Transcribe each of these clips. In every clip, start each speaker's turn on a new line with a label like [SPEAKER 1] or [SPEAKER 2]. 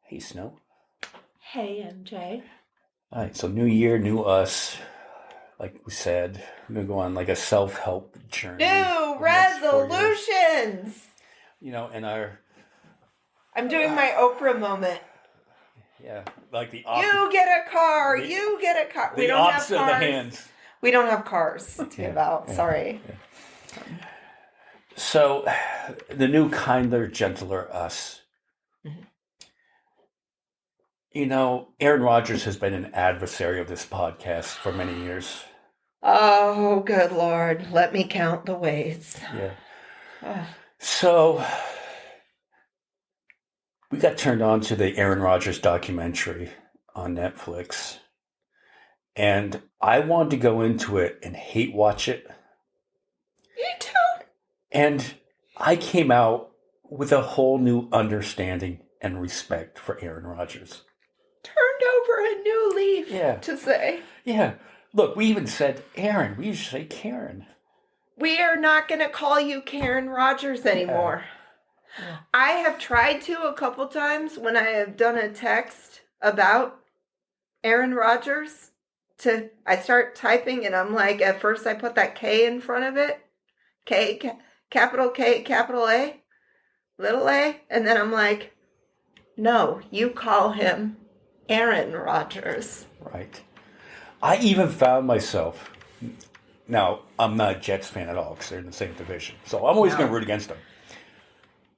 [SPEAKER 1] Hey, Snow.
[SPEAKER 2] Hey, MJ.
[SPEAKER 1] All right, so new year, new us. Like we said, we're going to go on like a self-help journey.
[SPEAKER 2] New
[SPEAKER 1] for the next 4 years.
[SPEAKER 2] resolutions!
[SPEAKER 1] You know, and our...
[SPEAKER 2] I'm doing my Oprah moment.
[SPEAKER 1] Yeah, like the
[SPEAKER 2] You get a car! You get a car! We don't have cars.
[SPEAKER 1] Of the hands.
[SPEAKER 2] We don't have cars to give out. Sorry.
[SPEAKER 1] Yeah. So, the new kinder, gentler us.
[SPEAKER 2] Mm-hmm.
[SPEAKER 1] You know, Aaron Rodgers has been an adversary of this podcast for many years.
[SPEAKER 2] Oh, good Lord. Let me count the ways.
[SPEAKER 1] Yeah. So, we got turned on to the Aaron Rodgers documentary on Netflix. And I wanted to go into it and hate watch it.
[SPEAKER 2] Me too.
[SPEAKER 1] And I came out with a whole new understanding and respect for Aaron Rodgers.
[SPEAKER 2] Turned over a new leaf, to say.
[SPEAKER 1] Yeah. Look, we even said Aaron. We used to say Karen.
[SPEAKER 2] We are not going to call you Karen Rodgers anymore. Yeah. I have tried to a couple times when I have done a text about Aaron Rodgers. I start typing and I'm like, at first I put that K in front of it. Capital K, capital A, little a. And then I'm like, no, you call him Aaron Rodgers.
[SPEAKER 1] Right. I even found myself, now I'm not a Jets fan at all because they're in the same division. So I'm always going to root against them.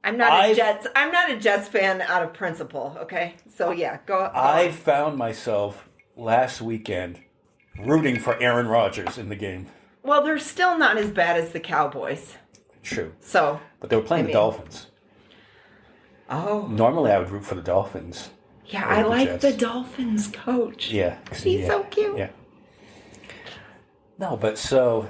[SPEAKER 2] I'm not a Jets fan out of principle, okay? So yeah, go
[SPEAKER 1] I found myself last weekend rooting for Aaron Rodgers in the game.
[SPEAKER 2] Well, they're still not as bad as the Cowboys.
[SPEAKER 1] True.
[SPEAKER 2] So,
[SPEAKER 1] but they were playing the Dolphins.
[SPEAKER 2] Oh.
[SPEAKER 1] Normally I would root for the Dolphins.
[SPEAKER 2] Yeah, I like the Dolphins coach.
[SPEAKER 1] Yeah.
[SPEAKER 2] He's so cute.
[SPEAKER 1] Yeah. No, but so,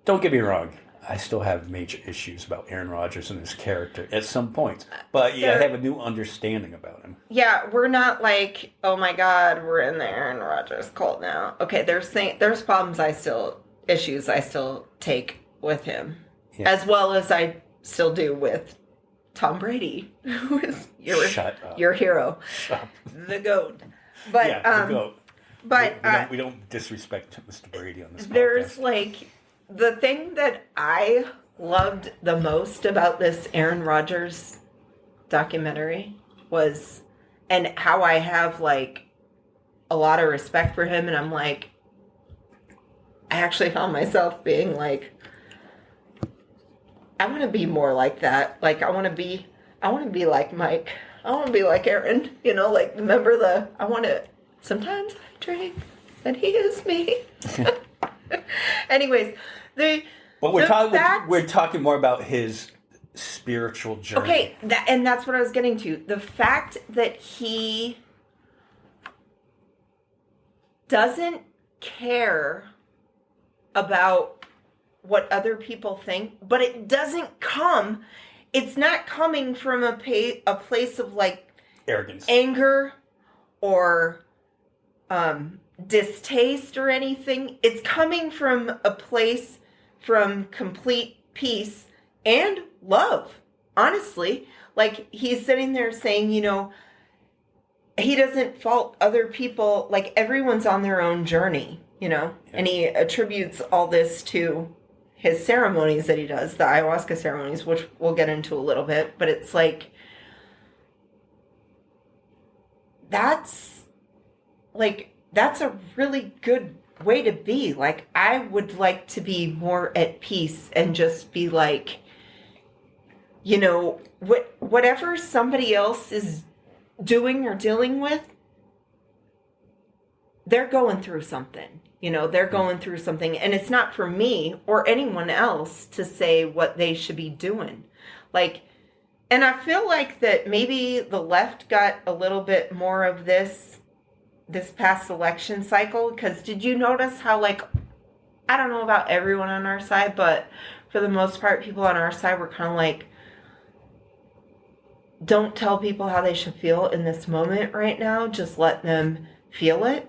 [SPEAKER 1] don't get me wrong. I still have major issues about Aaron Rodgers and his character at some points. But yeah, I have a new understanding about him.
[SPEAKER 2] Yeah, we're not like, oh my God, we're in the Aaron Rodgers cult now. Okay, there's problems issues I still take with him. Yeah. As well as I still do with Tom Brady, who is your hero.
[SPEAKER 1] Shut up.
[SPEAKER 2] The GOAT. But,
[SPEAKER 1] yeah, the GOAT.
[SPEAKER 2] But
[SPEAKER 1] we don't disrespect Mr. Brady on this podcast.
[SPEAKER 2] There's the thing that I loved the most about this Aaron Rodgers documentary was, and how I have a lot of respect for him, and I'm like, I actually found myself being like, I want to be more like that. I want to be like Mike. I want to be like Aaron. Remember sometimes I drink and he is me. Anyways,
[SPEAKER 1] we're talking more about his spiritual journey.
[SPEAKER 2] Okay, and that's what I was getting to. The fact that he doesn't care about what other people think, but it's not coming from a place of
[SPEAKER 1] arrogance,
[SPEAKER 2] anger, or distaste or anything. It's coming from a place from complete peace and love, honestly. He's sitting there saying, he doesn't fault other people. Everyone's on their own journey, yeah. And he attributes all this to his ceremonies that he does, the ayahuasca ceremonies, which we'll get into a little bit. But it's that's a really good way to be. I would like to be more at peace and just be whatever somebody else is doing or dealing with, they're going through something. They're going through something, and it's not for me or anyone else to say what they should be doing. And I feel like that maybe the left got a little bit more of this past election cycle, because did you notice how I don't know about everyone on our side, but for the most part, people on our side were kind of don't tell people how they should feel in this moment right now. Just let them feel it.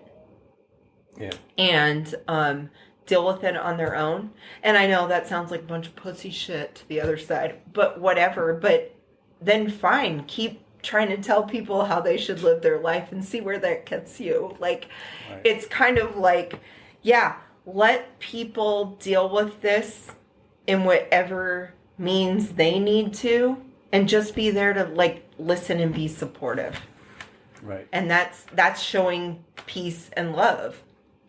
[SPEAKER 1] Yeah.
[SPEAKER 2] And deal with it on their own. And I know that sounds like a bunch of pussy shit to the other side, but whatever. But then fine, keep trying to tell people how they should live their life and see where that gets you. Like,
[SPEAKER 1] Right.
[SPEAKER 2] It's kind of like, yeah, let people deal with this in whatever means they need to, and just be there to like listen and be supportive.
[SPEAKER 1] Right.
[SPEAKER 2] And that's showing peace and love.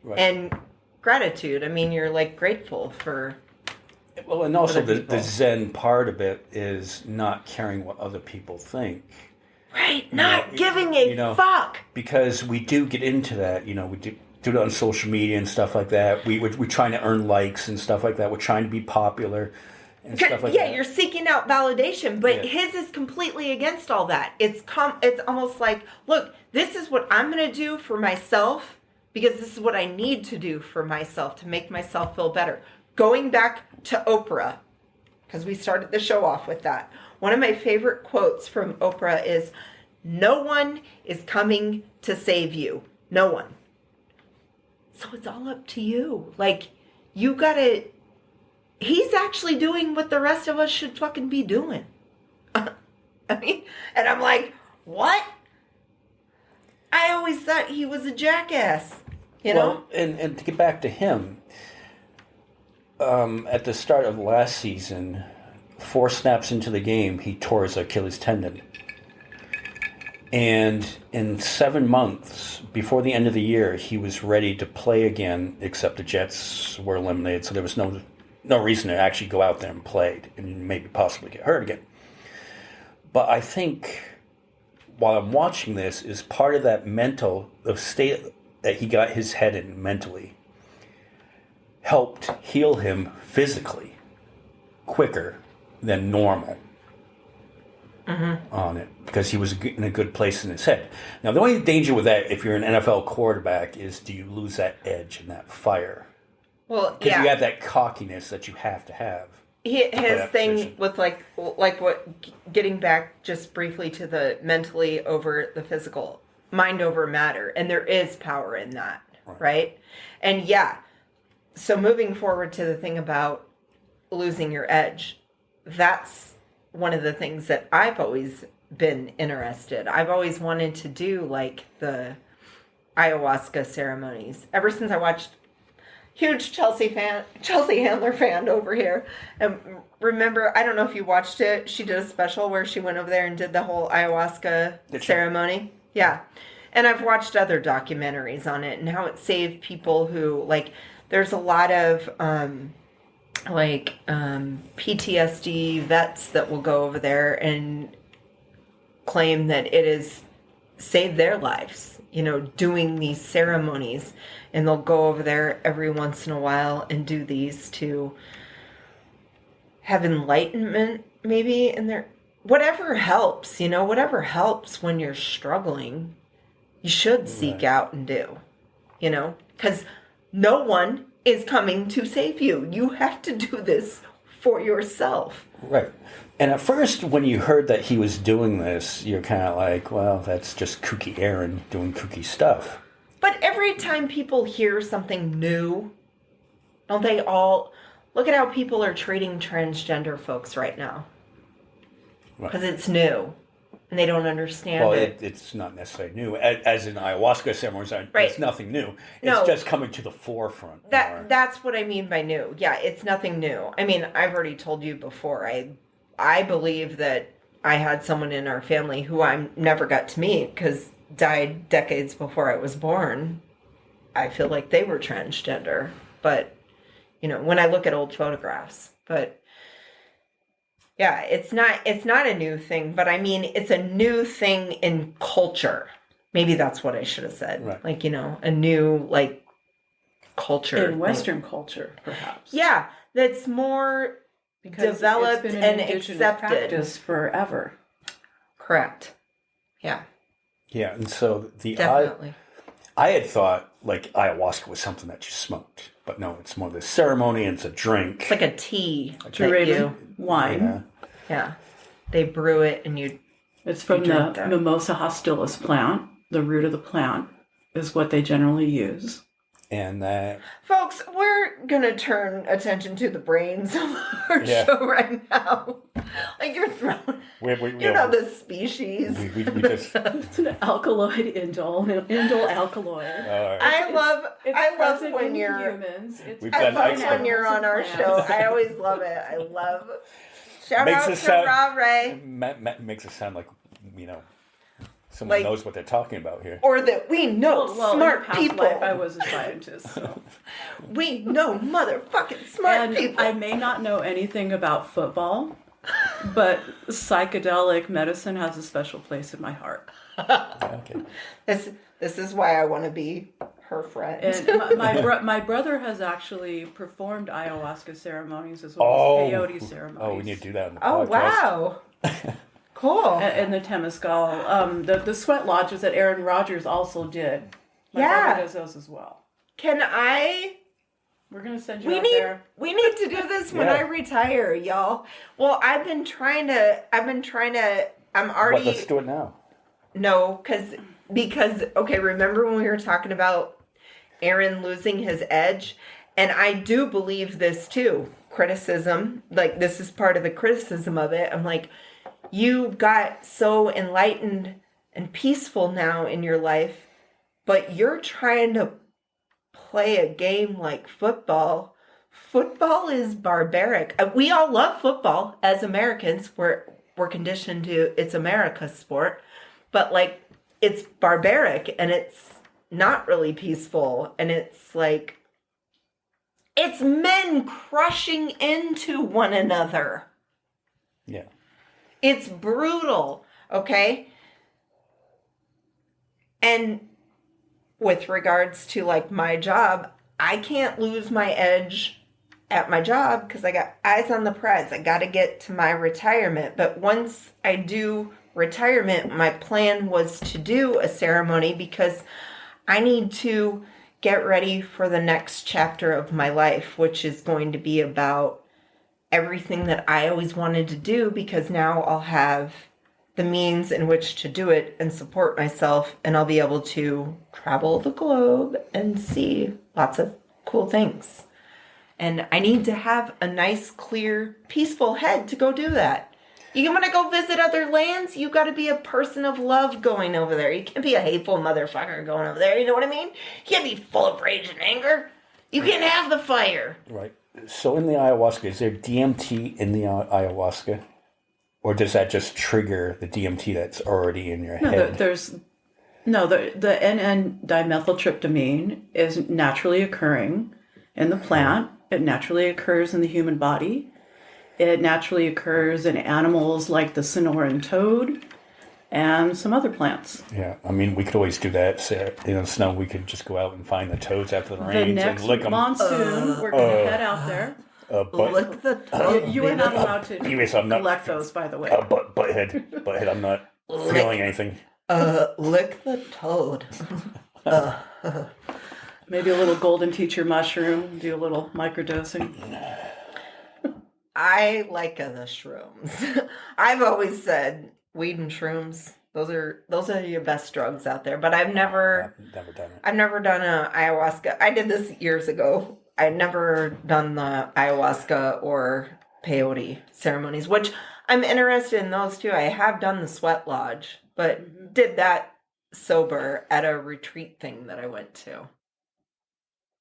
[SPEAKER 1] Right.
[SPEAKER 2] And gratitude. I mean, you're like grateful for.
[SPEAKER 1] Well, and also
[SPEAKER 2] other
[SPEAKER 1] the
[SPEAKER 2] people.
[SPEAKER 1] Zen part of it is not caring what other people think.
[SPEAKER 2] Right, not
[SPEAKER 1] know,
[SPEAKER 2] giving a
[SPEAKER 1] you know,
[SPEAKER 2] fuck.
[SPEAKER 1] Because we do get into that, we do it on social media and stuff like that. We're trying to earn likes and stuff like that. We're trying to be popular and stuff like that.
[SPEAKER 2] Yeah, you're seeking out validation, but
[SPEAKER 1] Yeah.
[SPEAKER 2] his is completely against all that. It's almost like, look, this is what I'm going to do for myself because this is what I need to do for myself to make myself feel better. Going back to Oprah, because we started the show off with that. One of my favorite quotes from Oprah is, "No one is coming to save you. No one." So it's all up to you. Like, you gotta... He's actually doing what the rest of us should fucking be doing. I mean, and I'm like, what? I always thought he was a jackass. You know?
[SPEAKER 1] Well, and to get back to him, at the start of last season, 4 snaps into the game, he tore his Achilles tendon. And in 7 months, before the end of the year, he was ready to play again, except the Jets were eliminated, so there was no reason to actually go out there and play and maybe possibly get hurt again. But I think while I'm watching this is part of that the state that he got his head in mentally helped heal him physically quicker than normal on it, because he was in a good place in his head. Now, the only danger with that, if you're an NFL quarterback, is do you lose that edge and that fire?
[SPEAKER 2] Well,
[SPEAKER 1] Because
[SPEAKER 2] yeah.
[SPEAKER 1] you have that cockiness that you have to have.
[SPEAKER 2] His
[SPEAKER 1] that
[SPEAKER 2] thing
[SPEAKER 1] position.
[SPEAKER 2] with like what, getting back just briefly to the mentally over the physical, mind over matter, and there is power in that, right? And yeah, so moving forward to the thing about losing your edge, that's one of the things that I've always been interested. I've always wanted to do like the ayahuasca ceremonies ever since I watched. Huge Chelsea Handler fan over here. And remember, I don't know if you watched it. She did a special where she went over there and did the whole ayahuasca ceremony. Yeah. And I've watched other documentaries on it and how it saved people who, like, there's a lot of, PTSD vets that will go over there and claim that it has saved their lives, doing these ceremonies. And they'll go over there every once in a while and do these to have enlightenment, maybe, in their... Whatever helps, whatever helps when you're struggling, you should seek out and do, because no one is coming to save you. You have to do this for yourself.
[SPEAKER 1] Right. And at first, when you heard that he was doing this, you're kind of like, well, that's just kooky Aaron doing kooky stuff.
[SPEAKER 2] But every time people hear something new, don't they all... Look at how people are treating transgender folks right now. Because it's new. And they don't understand it.
[SPEAKER 1] It's not necessarily new. As in ayahuasca ceremonies, it's nothing new. It's just coming to the forefront.
[SPEAKER 2] That's what I mean by new. Yeah, it's nothing new. I mean, I've already told you before. I believe that I had someone in our family who I never got to meet because died decades before I was born. I feel like they were transgender, but when I look at old photographs, but yeah, it's not a new thing, but I mean, it's a new thing in culture. Maybe that's what I should have said.
[SPEAKER 1] Right.
[SPEAKER 2] Like, a new culture.
[SPEAKER 3] In Western culture, perhaps.
[SPEAKER 2] Yeah, that's more developed
[SPEAKER 3] it's been
[SPEAKER 2] and
[SPEAKER 3] indigenous
[SPEAKER 2] accepted.
[SPEAKER 3] practice forever.
[SPEAKER 2] Correct. Yeah.
[SPEAKER 1] Yeah, and so
[SPEAKER 2] Definitely.
[SPEAKER 1] I had thought like ayahuasca was something that you smoked, but no, it's more the ceremony and it's a drink.
[SPEAKER 2] It's like a tea.
[SPEAKER 3] Arabian wine.
[SPEAKER 1] Yeah.
[SPEAKER 2] Yeah. They brew it and you
[SPEAKER 3] It's from
[SPEAKER 2] You
[SPEAKER 3] the
[SPEAKER 2] drink that.
[SPEAKER 3] Mimosa hostilis plant. The root of the plant is what they generally use.
[SPEAKER 1] And that
[SPEAKER 2] Folks, we're gonna turn attention to the brains of our
[SPEAKER 1] Yeah.
[SPEAKER 2] show right now. Like you're throwing,
[SPEAKER 1] we
[SPEAKER 2] the species.
[SPEAKER 1] we just
[SPEAKER 3] It's an alkaloid, indole alkaloid.
[SPEAKER 2] I love
[SPEAKER 3] present
[SPEAKER 2] when
[SPEAKER 3] in
[SPEAKER 2] you're.
[SPEAKER 3] humans. It's
[SPEAKER 1] We've
[SPEAKER 2] I
[SPEAKER 1] done
[SPEAKER 2] love
[SPEAKER 1] excellent.
[SPEAKER 2] when you're on our show. I always love it. I love. Shout
[SPEAKER 1] Makes
[SPEAKER 2] out
[SPEAKER 1] it
[SPEAKER 2] to
[SPEAKER 1] sound-
[SPEAKER 2] Ra Ray,
[SPEAKER 1] makes it sound like someone
[SPEAKER 2] Like-
[SPEAKER 1] knows what they're talking about here.
[SPEAKER 2] or that we know
[SPEAKER 3] Well,
[SPEAKER 2] smart
[SPEAKER 3] in past
[SPEAKER 2] people.
[SPEAKER 3] life, I was a scientist, so.
[SPEAKER 2] We know motherfucking smart
[SPEAKER 3] And
[SPEAKER 2] people.
[SPEAKER 3] I may not know anything about football, but psychedelic medicine has a special place in my heart.
[SPEAKER 1] Okay.
[SPEAKER 2] This is why I want to be her friend.
[SPEAKER 3] And my brother has actually performed ayahuasca ceremonies as well as peyote ceremonies.
[SPEAKER 1] Oh, we need to do that in the
[SPEAKER 2] Oh
[SPEAKER 1] podcast.
[SPEAKER 2] wow, cool.
[SPEAKER 3] And the Temescal, the sweat lodges that Aaron Rodgers also did. My
[SPEAKER 2] Yeah.
[SPEAKER 3] brother does those as well.
[SPEAKER 2] Can I?
[SPEAKER 3] We're gonna send you
[SPEAKER 2] We
[SPEAKER 3] out
[SPEAKER 2] need
[SPEAKER 3] there.
[SPEAKER 2] we need to do this when
[SPEAKER 1] Yeah.
[SPEAKER 2] I retire, y'all. Well, I've been trying to. I'm
[SPEAKER 1] What,
[SPEAKER 2] already
[SPEAKER 1] let's do it now.
[SPEAKER 2] no, because okay. Remember when we were talking about Aaron losing his edge, and I do believe this too. Criticism, like this is part of the criticism of it. I'm like, you got so enlightened and peaceful now in your life, but you're trying to play a game like football. Football is barbaric. We all love football as Americans. We're conditioned to it's America's sport, but like it's barbaric and it's not really peaceful, and it's like it's men crushing into one another.
[SPEAKER 1] Yeah.
[SPEAKER 2] It's brutal, okay? And with regards to like my job, I can't lose my edge at my job because I got eyes on the prize. I got to get to my retirement. But once I do retirement, my plan was to do a ceremony because I need to get ready for the next chapter of my life, which is going to be about everything that I always wanted to do, because now I'll have the means in which to do it and support myself, and I'll be able to travel the globe and see lots of cool things. And I need to have a nice, clear, peaceful head to go do that. You want to go visit other lands? You got to be a person of love going over there. You can't be a hateful motherfucker going over there. You know what I mean? You can't be full of rage and anger. You can't have the fire.
[SPEAKER 1] Right. So in the ayahuasca, is there DMT in the ayahuasca? Or does that just trigger the DMT that's already in your head?
[SPEAKER 3] The N,N-dimethyltryptamine is naturally occurring in the plant. It naturally occurs in the human body. It naturally occurs in animals like the Sonoran toad and some other plants.
[SPEAKER 1] Yeah, I mean, we could always do that. So, in the snow, we could just go out and find the toads after the
[SPEAKER 3] The
[SPEAKER 1] rains
[SPEAKER 3] next
[SPEAKER 1] and lick them.
[SPEAKER 3] monsoon, we're going to head out there.
[SPEAKER 2] Lick the toad.
[SPEAKER 3] You are not allowed to
[SPEAKER 1] Yes, I'm not-
[SPEAKER 3] collect those, by the way.
[SPEAKER 1] Butthead, I'm not feeling anything.
[SPEAKER 2] Lick the toad.
[SPEAKER 3] Maybe a little golden teacher mushroom, do a little microdosing.
[SPEAKER 2] I like the shrooms. I've always said weed and shrooms. Those are your best drugs out there. But I've never
[SPEAKER 1] Done it.
[SPEAKER 2] I've never done a ayahuasca. I did this years ago. I'd never done the ayahuasca or peyote ceremonies, which I'm interested in those too. I have done the sweat lodge, but did that sober at a retreat thing that I went to.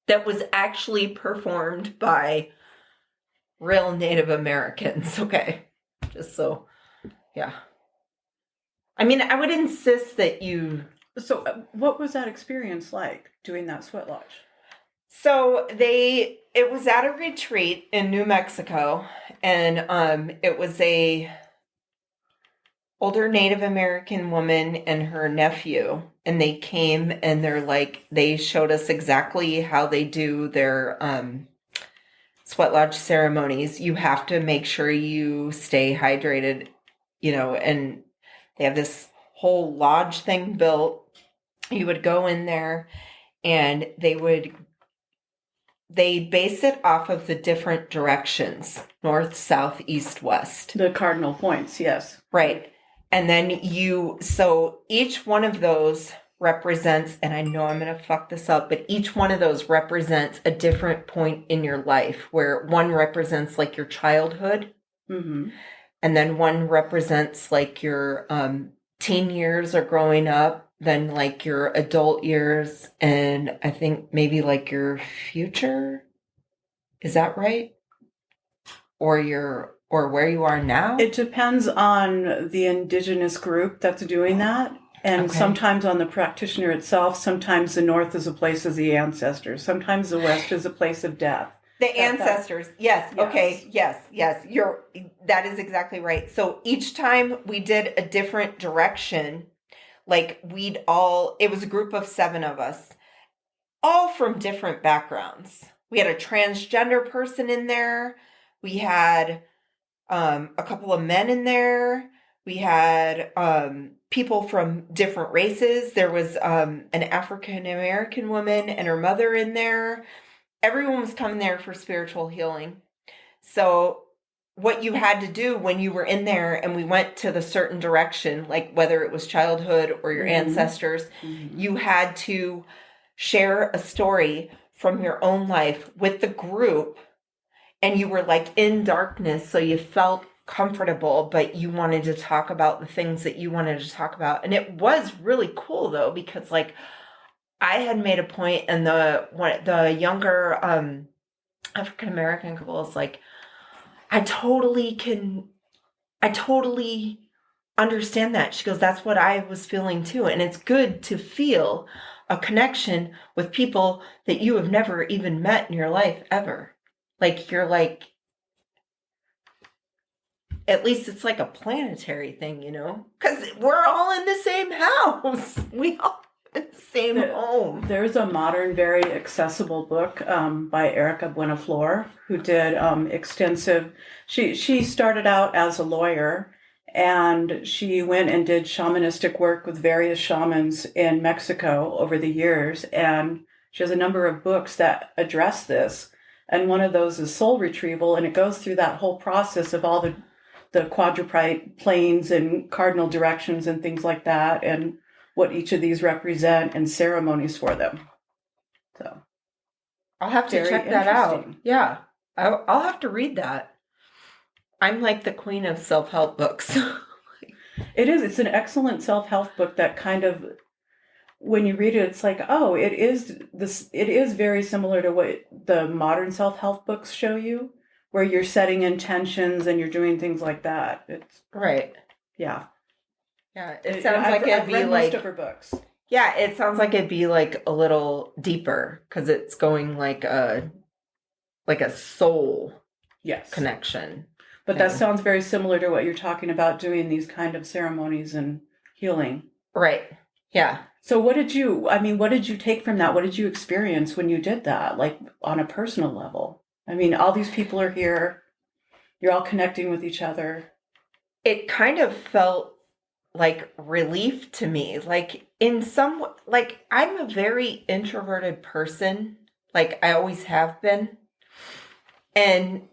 [SPEAKER 2] That was actually performed by real Native Americans. Okay. Just so, yeah. I mean, I would insist that you...
[SPEAKER 3] So what was that experience like, doing that sweat lodge?
[SPEAKER 2] So it was at a retreat in New Mexico, and it was a older Native American woman and her nephew, and they came and they showed us exactly how they do their sweat lodge ceremonies. You have to make sure you stay hydrated, and they have this whole lodge thing built. You would go in there and they base it off of the different directions, north, south, east, west.
[SPEAKER 3] The cardinal points, yes.
[SPEAKER 2] Right. And then so each one of those represents, and I know I'm going to fuck this up, but each one of those represents a different point in your life, where one represents like your childhood.
[SPEAKER 3] Mm-hmm.
[SPEAKER 2] And then one represents like your teen years or growing up, then like your adult years, and I think maybe like your future. Is that right? Or where you are now?
[SPEAKER 3] It depends on the indigenous group that's doing that. And
[SPEAKER 2] Okay.
[SPEAKER 3] sometimes on the practitioner itself. Sometimes the North is a place of the ancestors. Sometimes the West is a place of death.
[SPEAKER 2] The ancestors. Yes.
[SPEAKER 3] Yes.
[SPEAKER 2] Okay. Yes. That is exactly right. So each time we did a different direction, like it was a group of 7 of us, all from different backgrounds. We had a transgender person in there. We had a couple of men in there. We had people from different races. There was an African American woman and her mother in there. Everyone was coming there for spiritual healing. So what you had to do when you were in there and we went to the certain direction, like whether it was childhood or your ancestors, you had to share a story from your own life with the group. And you were like in darkness, so you felt comfortable, but you wanted to talk about the things that you wanted to talk about. And it was really cool though, because like I had made a point, and the younger African American couple is like, I totally understand that. She goes, that's what I was feeling too. And it's good to feel a connection with people that you have never even met in your life ever. Like you're like, at least it's like a planetary thing, because we're all in the same house. We all in the same home.
[SPEAKER 3] There's a modern, very accessible book by Erica Buenaflor, who did extensive. She started out as a lawyer, and she went and did shamanistic work with various shamans in Mexico over the years, and she has a number of books that address this. And one of those is soul retrieval, and it goes through that whole process of all the quadruped planes and cardinal directions and things like that, and what each of these represent and ceremonies for them. So
[SPEAKER 2] I'll have to check that out. Yeah, I'll have to read that. I'm like the queen of self-help books.
[SPEAKER 3] It is. It's an excellent self-help book that kind of, when you read it, it's like, oh, it is very similar to what the modern self-help books show you, where you're setting intentions and you're doing things like that. It's
[SPEAKER 2] right.
[SPEAKER 3] Yeah.
[SPEAKER 2] Yeah. It sounds like it'd be like
[SPEAKER 3] most of her books.
[SPEAKER 2] Yeah, it sounds like it'd be like a little deeper, because it's going like a soul connection.
[SPEAKER 3] But that sounds very similar to what you're talking about, doing these kind of ceremonies and healing.
[SPEAKER 2] Right. Yeah.
[SPEAKER 3] So what did you take from that? What did you experience when you did that, like on a personal level? I mean, all these people are here. You're all connecting with each other.
[SPEAKER 2] It kind of felt like relief to me. Like I'm a very introverted person. Like I always have been. And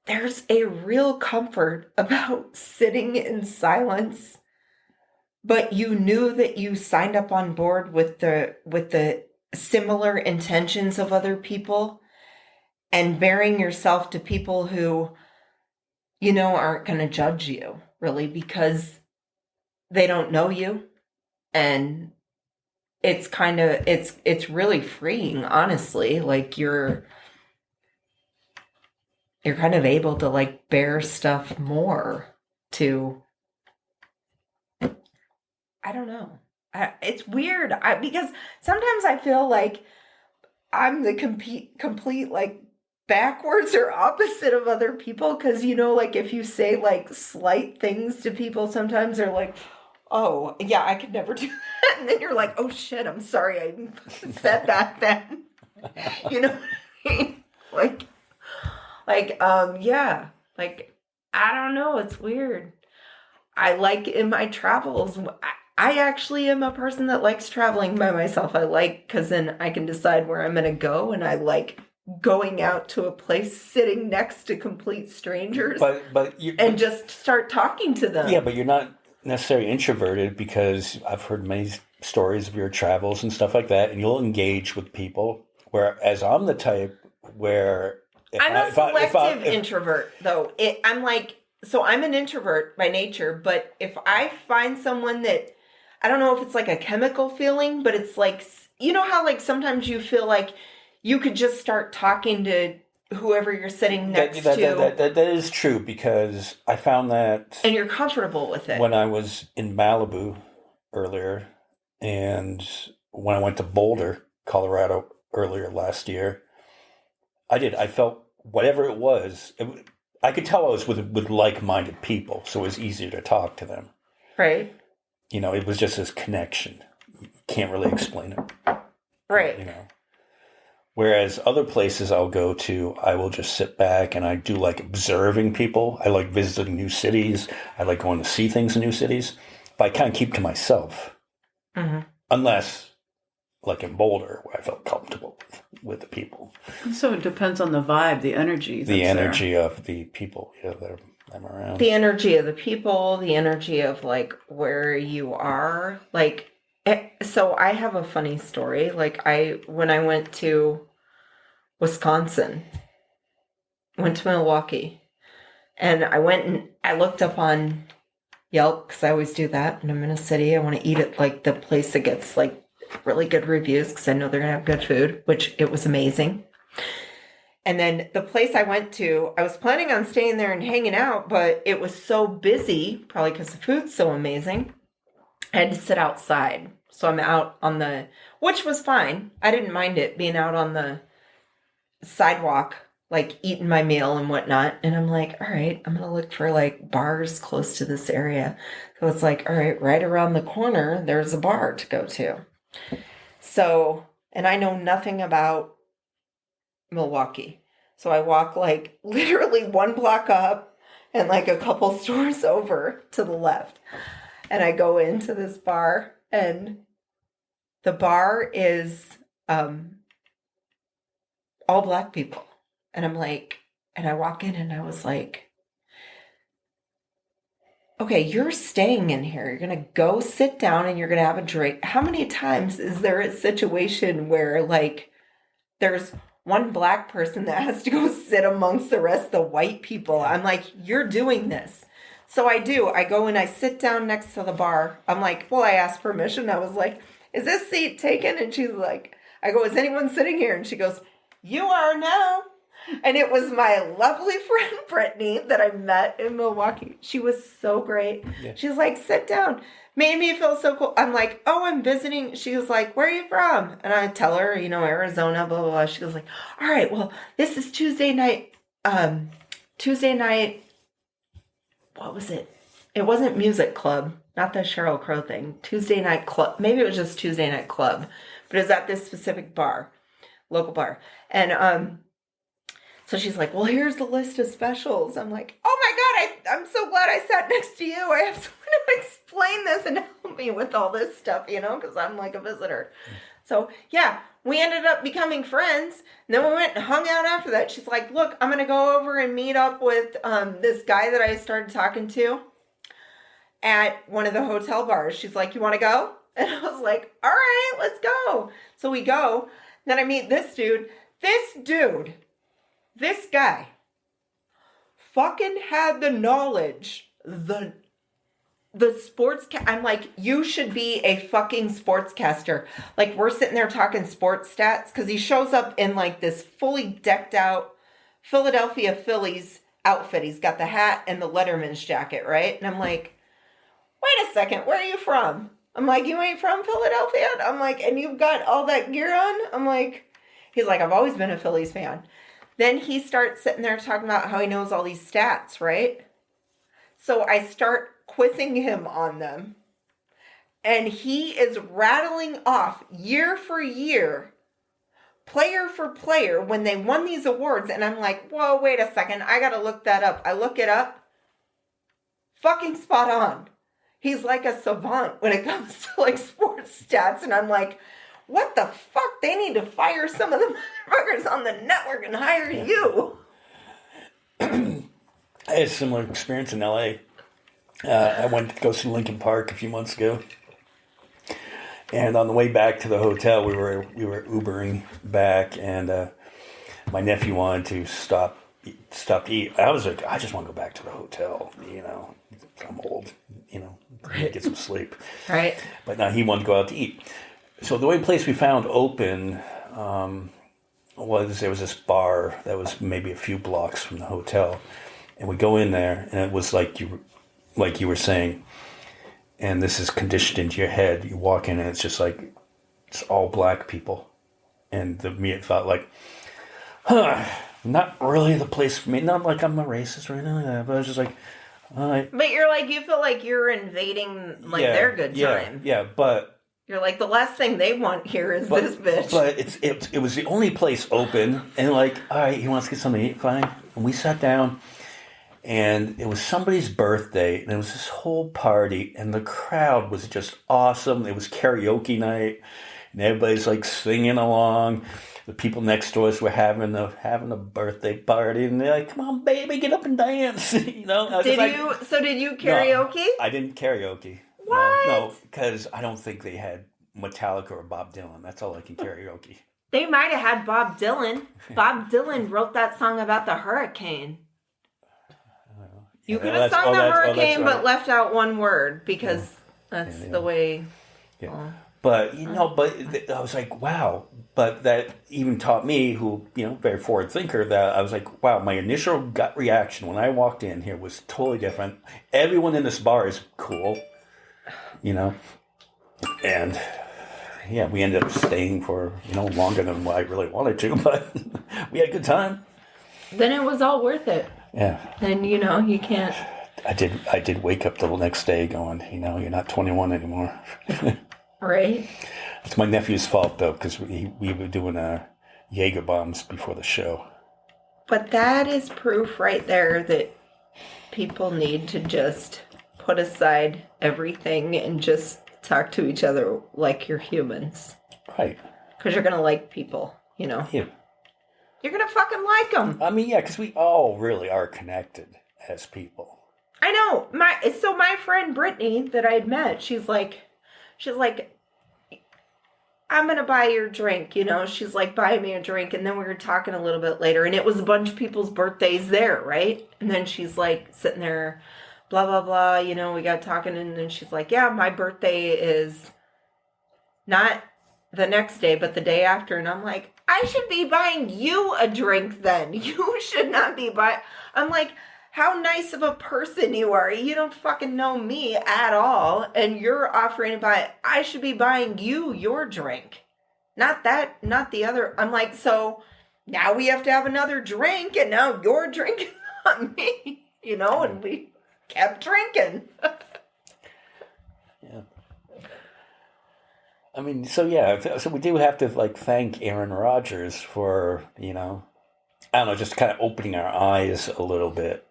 [SPEAKER 2] there's a real comfort about sitting in silence, but you knew that you signed up on board with the similar intentions of other people, and bearing yourself to people who, aren't going to judge you really, because they don't know you. And it's it's really freeing, honestly. Like you're kind of able to like bear stuff more to, I don't know. It's weird because sometimes I feel like I'm the complete like backwards or opposite of other people. Cause like if you say like slight things to people, sometimes they're like, oh yeah, I could never do that. And then you're like, oh shit, I'm sorry I said that then. You know what I mean? Yeah, like, I don't know. It's weird. I like in my travels, I actually am a person that likes traveling by myself. I like, because then I can decide where I'm going to go, and I like going out to a place, sitting next to complete strangers,
[SPEAKER 1] and
[SPEAKER 2] just start talking to them.
[SPEAKER 1] Yeah, but you're not necessarily introverted, because I've heard many stories of your travels and stuff like that, and you'll engage with people. Whereas I'm the type where
[SPEAKER 2] I'm a selective introvert, though. I'm an introvert by nature, but if I find someone that, I don't know if it's like a chemical feeling, but it's like, you know how like sometimes you feel like you could just start talking to whoever you're sitting next to.
[SPEAKER 1] That is true, because I found that...
[SPEAKER 2] And you're comfortable with it.
[SPEAKER 1] When I was in Malibu earlier, and when I went to Boulder, Colorado earlier last year, I felt whatever it was, I could tell I was with like-minded people, so it was easier to talk to them.
[SPEAKER 2] Right.
[SPEAKER 1] You know, it was just this connection. You can't really explain it.
[SPEAKER 2] Right.
[SPEAKER 1] You know. Whereas other places I'll go to, I will just sit back, and I do like observing people. I like visiting new cities. I like going to see things in new cities. But I kind of keep to myself.
[SPEAKER 2] Mm-hmm.
[SPEAKER 1] Unless, like in Boulder, where I felt comfortable with the people.
[SPEAKER 3] So it depends on the vibe, the energy.
[SPEAKER 1] The energy of the people that I'm around.
[SPEAKER 2] The energy of the people, the energy of like where you are. Like, so I have a funny story. Like when I went to Wisconsin, went to Milwaukee, and I went and I looked up on Yelp, because I always do that when I'm in a city. I want to eat at like the place that gets like really good reviews, because I know they're gonna have good food, which it was amazing. And then the place I went to, I was planning on staying there and hanging out, but it was so busy, probably because the food's so amazing, I had to sit outside. So I'm out on which was fine. I didn't mind it, being out on the sidewalk, like eating my meal and whatnot. And I'm like, all right, I'm going to look for like bars close to this area. So it's like, all right around the corner, there's a bar to go to. So, and I know nothing about Milwaukee. So I walk like literally one block up and like a couple stores over to the left. And I go into this bar, and the bar is all Black people. And I'm like, and I walk in and I was like, okay, you're staying in here. You're going to go sit down and you're going to have a drink. How many times is there a situation where like there's one Black person that has to go sit amongst the rest of the white people? I'm like, you're doing this. So I do. I go and I sit down next to the bar. I'm like, well, I asked permission. I was like, is this seat taken? And she's like, I go, is anyone sitting here? And she goes, you are now. And it was my lovely friend, Brittany, that I met in Milwaukee. She was so great. Yeah. She's like, sit down. Made me feel so cool. I'm like, oh, I'm visiting. She was like, where are you from? And I tell her, Arizona, blah, blah, blah. She goes like, all right, well, this is Tuesday night. What was it? It wasn't Music Club. Not the Sheryl Crow thing. Tuesday night club. Maybe it was just Tuesday night club. But it was at this specific bar. Local bar. And, so she's like, well, here's the list of specials. I'm like, oh my God, I'm so glad I sat next to you. I have someone to explain this and help me with all this stuff, because I'm like a visitor. So yeah, we ended up becoming friends. And then we went and hung out after that. She's like, look, I'm going to go over and meet up with this guy that I started talking to at one of the hotel bars. She's like, you want to go? And I was like, all right, let's go. So we go. Then I meet this dude. This guy fucking had the knowledge, the sports. I'm like, you should be a fucking sportscaster. Like, we're sitting there talking sports stats, because he shows up in like this fully decked out Philadelphia Phillies outfit. He's got the hat and the Letterman's jacket, right? And I'm like, wait a second, where are you from? I'm like, you ain't from Philadelphia? I'm like, and you've got all that gear on? I'm like, he's like, I've always been a Phillies fan. Then he starts sitting there talking about how he knows all these stats, right? So I start quizzing him on them. And he is rattling off year for year, player for player, when they won these awards. And I'm like, whoa, wait a second. I got to look that up. I look it up. Fucking spot on. He's like a savant when it comes to like sports stats. And I'm like, what the fuck? They need to fire some of the motherfuckers on the network and hire you.
[SPEAKER 1] I had a similar experience in L.A. I went to go see Linkin Park a few months ago. And on the way back to the hotel, we were Ubering back, and my nephew wanted to stop to eat. I was like, I just want to go back to the hotel. I'm old. Get some sleep.
[SPEAKER 2] Right.
[SPEAKER 1] But now he wanted to go out to eat. So the only place we found open was there was this bar that was maybe a few blocks from the hotel, and we go in there, and it was like you were saying. And this is conditioned into your head. You walk in and it's just like, it's all black people. And to me it felt like, not really the place for me. Not like I'm a racist or anything like that, but I was just like, all right.
[SPEAKER 2] But you feel like you're invading their good time.
[SPEAKER 1] Yeah, but.
[SPEAKER 2] You're like, the last thing they want here is this bitch.
[SPEAKER 1] But it was the only place open. And like, all right, he wants to get something to eat, fine. And we sat down. And it was somebody's birthday, and it was this whole party, and the crowd was just awesome. It was karaoke night, and everybody's like singing along. The people next to us were having a birthday party, and they're like, "Come on, baby, get up and dance!"
[SPEAKER 2] Did you karaoke?
[SPEAKER 1] No, I didn't karaoke.
[SPEAKER 2] What?
[SPEAKER 1] No, because I don't think they had Metallica or Bob Dylan. That's all I can karaoke.
[SPEAKER 2] They might have had Bob Dylan. Bob Dylan wrote that song about the hurricane. You could have sung the hurricane, but left out one word because that's the way.
[SPEAKER 1] Yeah, but I was like, wow. But that even taught me, who very forward thinker, that I was like, wow. My initial gut reaction when I walked in here was totally different. Everyone in this bar is cool, and yeah, we ended up staying for longer than what I really wanted to, but we had a good time.
[SPEAKER 2] Then it was all worth it.
[SPEAKER 1] Yeah.
[SPEAKER 2] Then you can't.
[SPEAKER 1] I did wake up the next day going, you're not 21 anymore.
[SPEAKER 2] Right.
[SPEAKER 1] It's my nephew's fault though, because we were doing Jaeger bombs before the show.
[SPEAKER 2] But that is proof right there that people need to just put aside everything and just talk to each other like you're humans.
[SPEAKER 1] Right.
[SPEAKER 2] Because you're gonna like people,
[SPEAKER 1] Yeah.
[SPEAKER 2] You're going to fucking like them.
[SPEAKER 1] I mean, yeah, because we all really are connected as people.
[SPEAKER 2] I know. My friend Brittany that I had met, she's like, I'm going to buy your drink, She's like, buy me a drink. And then we were talking a little bit later, and it was a bunch of people's birthdays there, right? And then she's like sitting there, blah, blah, blah, we got talking. And then she's like, yeah, my birthday is not the next day, but the day after. And I'm like, I should be buying you a drink then. You should not be buying. I'm like, how nice of a person you are. You don't fucking know me at all. And you're offering to buy, I should be buying you your drink. Not the other. I'm like, so now we have to have another drink, and now your drink is on me, and we kept drinking.
[SPEAKER 1] Yeah. I mean, so we do have to thank Aaron Rodgers for, I don't know, just kind of opening our eyes a little bit.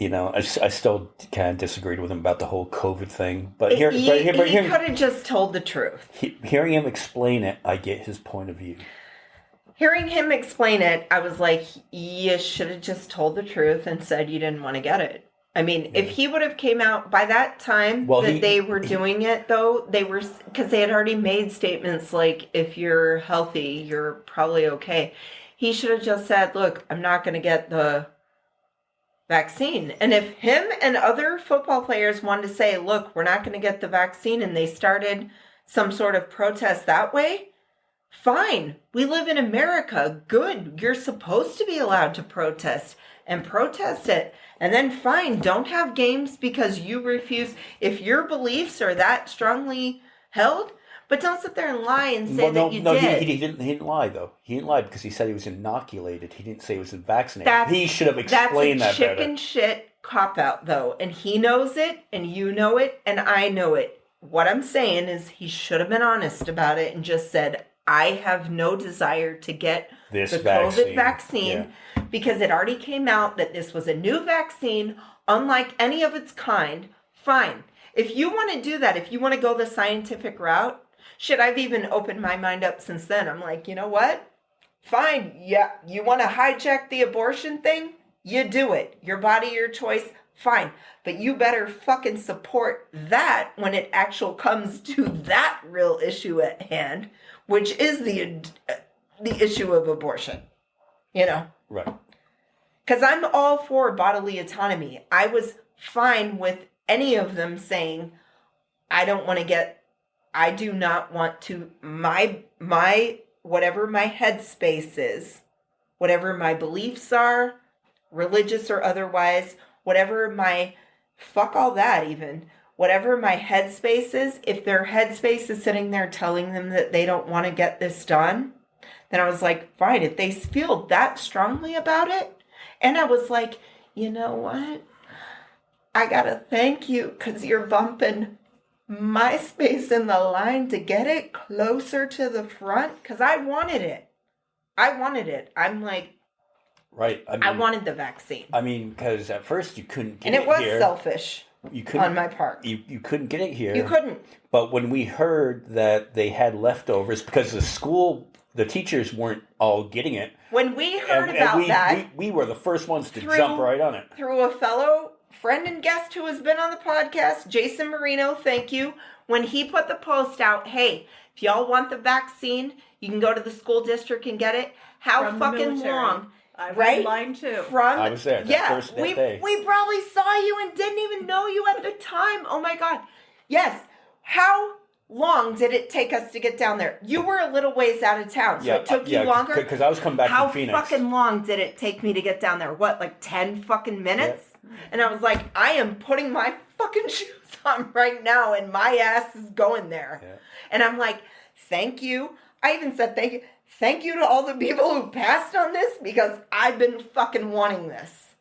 [SPEAKER 1] I still kind of disagreed with him about the whole COVID thing, but he
[SPEAKER 2] could have just told the truth.
[SPEAKER 1] Hearing him explain it, I get his point of view.
[SPEAKER 2] Hearing him explain it, I was like, you should have just told the truth and said you didn't want to get it. I mean, if he would have came out by that time they were doing it, though, because they had already made statements like, if you're healthy, you're probably okay. He should have just said, look, I'm not going to get the vaccine. And if him and other football players wanted to say, look, we're not going to get the vaccine, and they started some sort of protest that way, fine. We live in America. Good. You're supposed to be allowed to protest and protest it. And then fine, don't have games because you refuse. If your beliefs are that strongly held, but don't sit there and lie and say that you did.
[SPEAKER 1] He didn't lie, though. He didn't lie because he said he was inoculated. He didn't say he was vaccinated. He should have explained that better.
[SPEAKER 2] That's a chicken shit cop-out, though. And he knows it, and you know it, and I know it. What I'm saying is he should have been honest about it and just said, I have no desire to get the COVID vaccine because it already came out that this was a new vaccine, unlike any of its kind. Fine. If you want to do that, if you want to go the scientific route, Shit, I've even opened my mind up since then. I'm like, you know what? Fine. Yeah, you want to hijack the abortion thing? You do it. Your body, your choice. Fine. But you better fucking support that when it actually comes to that real issue at hand, which is the issue of abortion. You know?
[SPEAKER 1] Right.
[SPEAKER 2] Because I'm all for bodily autonomy. I was fine with any of them saying, I do not want to, my whatever my headspace is, whatever my beliefs are, religious or otherwise, whatever my, fuck all that even, whatever my headspace is, if their headspace is sitting there telling them that they don't want to get this done, then I was like, fine, if they feel that strongly about it. And I was like, you know what? I gotta thank you because you're bumping my space in the line to get it closer to the front because I wanted it. I'm like,
[SPEAKER 1] right.
[SPEAKER 2] I wanted the vaccine.
[SPEAKER 1] I mean, because at first you couldn't get it here.
[SPEAKER 2] And it was selfish on my part.
[SPEAKER 1] You couldn't get it here.
[SPEAKER 2] You couldn't.
[SPEAKER 1] But when we heard that they had leftovers, because the teachers weren't all getting it.
[SPEAKER 2] When we heard about that.
[SPEAKER 1] We were the first ones to jump right on it.
[SPEAKER 2] Through a fellow friend and guest who has been on the podcast, Jason Marino, thank you. When he put the post out, hey, if y'all want the vaccine, you can go to the school district and get it. How
[SPEAKER 3] From
[SPEAKER 2] fucking long?
[SPEAKER 3] I was
[SPEAKER 2] right?
[SPEAKER 3] in line too.
[SPEAKER 1] I was there that day.
[SPEAKER 2] We probably saw you and didn't even know you at the time. Oh my God. Yes. How long did it take us to get down there? You were a little ways out of town, so it took you longer?
[SPEAKER 1] Because I was coming back from Phoenix.
[SPEAKER 2] How fucking long did it take me to get down there? What, like 10 fucking minutes? Yeah. And I was like, I am putting my fucking shoes on right now and my ass is going there. Yeah. And I'm like, thank you. I even said thank you. Thank you to all the people who passed on this because I've been fucking wanting this.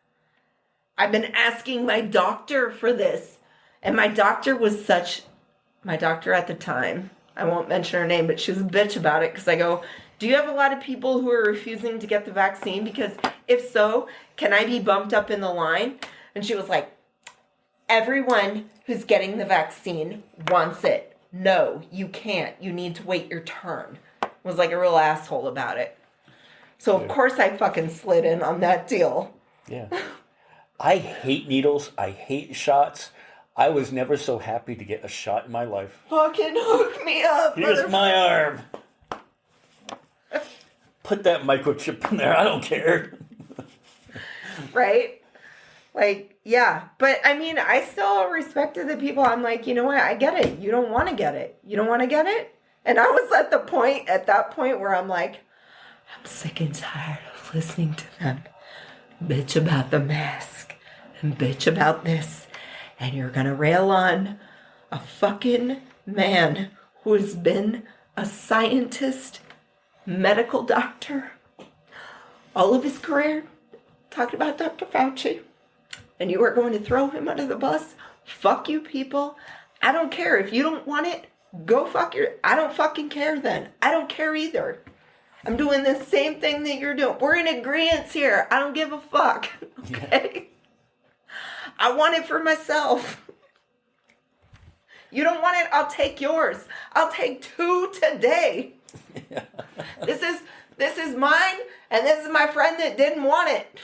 [SPEAKER 2] I've been asking my doctor for this. And my doctor at the time, I won't mention her name, but she was a bitch about it because I go, do you have a lot of people who are refusing to get the vaccine? Because if so, can I be bumped up in the line? And she was like, everyone who's getting the vaccine wants it. No, you can't. You need to wait your turn. Was like a real asshole about it. So of course I fucking slid in on that deal.
[SPEAKER 1] Yeah. I hate needles. I hate shots. I was never so happy to get a shot in my life.
[SPEAKER 2] Fucking hook me up.
[SPEAKER 1] Here's my arm. Put that microchip in there. I don't care.
[SPEAKER 2] Right? Like, yeah. But, I mean, I still respected the people. I'm like, you know what? I get it. You don't want to get it. You don't want to get it? And I was at that point where I'm like, I'm sick and tired of listening to them bitch about the mask and bitch about this. And you're going to rail on a fucking man who has been a scientist, medical doctor, all of his career, talked about Dr. Fauci. And you are going to throw him under the bus? Fuck you, people. I don't care. If you don't want it, go fuck I don't fucking care then. I don't care either. I'm doing the same thing that you're doing. We're in agreement here. I don't give a fuck. Okay? I want it for myself. You don't want it, I'll take yours. I'll take 2 today. Yeah. This is mine, and this is my friend that didn't want it.